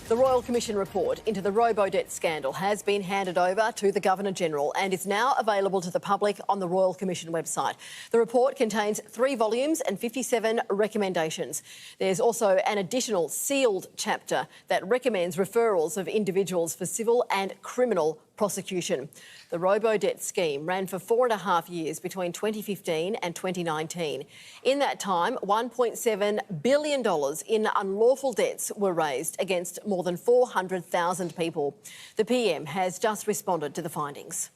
The Royal Commission report into the Robodebt scandal has been handed over to the Governor-General and is now available to the public on the Royal Commission website. The report contains 3 volumes and 57 recommendations. There's also an additional sealed chapter that recommends referrals of individuals for civil and criminal prosecution. The Robodebt scheme ran for 4.5 years between 2015 and 2019. In that time, $1.7 billion in unlawful debts were raised against more than 400,000 people. The PM has just responded to the findings.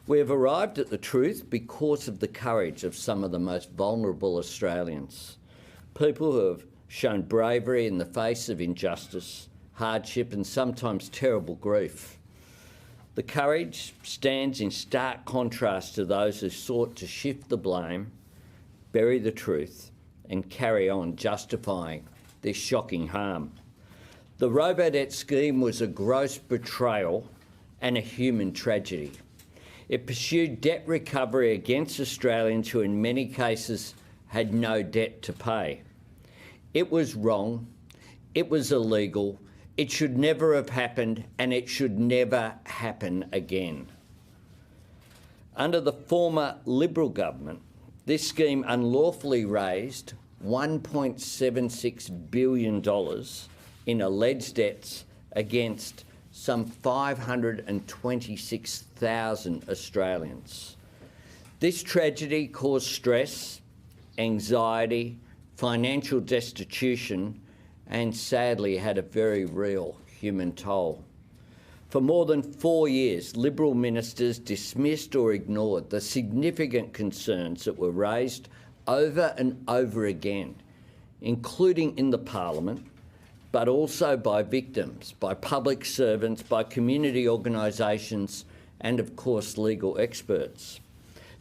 We have arrived at the truth because of the courage of some of the most vulnerable Australians. People who have shown bravery in the face of injustice, hardship and sometimes terrible grief. The courage stands in stark contrast to those who sought to shift the blame, bury the truth and carry on justifying this shocking harm. The Robodebt scheme was a gross betrayal and a human tragedy. It pursued debt recovery against Australians who in many cases had no debt to pay. It was wrong, it was illegal, it should never have happened and it should never happen again. Under the former Liberal government, this scheme unlawfully raised $1.76 billion in alleged debts against some 526,000 Australians. This tragedy caused stress, anxiety, financial destitution and sadly had a very real human toll. For more than 4 years, Liberal ministers dismissed or ignored the significant concerns that were raised over and over again, including in the Parliament, but also by victims, by public servants, by community organisations and, of course, legal experts.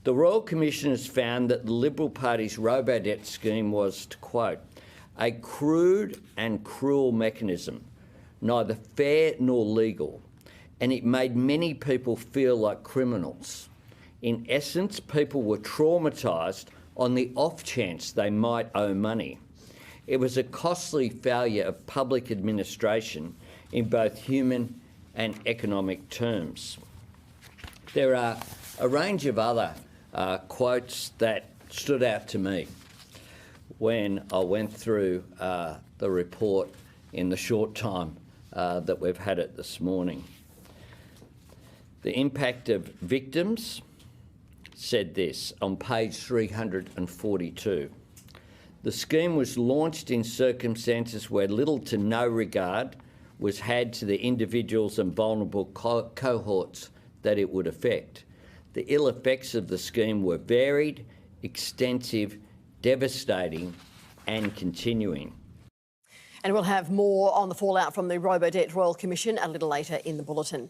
The Royal Commission has found that the Liberal Party's Robodebt scheme was, to quote, a crude and cruel mechanism, neither fair nor legal, and it made many people feel like criminals. In essence, people were traumatised on the off chance they might owe money. It was a costly failure of public administration in both human and economic terms. There are a range of other quotes that stood out to me when I went through the report in the short time that we've had it this morning. The impact of victims said this on page 342. The scheme was launched in circumstances where little to no regard was had to the individuals and vulnerable cohorts that it would affect. The ill effects of the scheme were varied, extensive, devastating and continuing. And we'll have more on the fallout from the Robodebt Royal Commission a little later in the bulletin.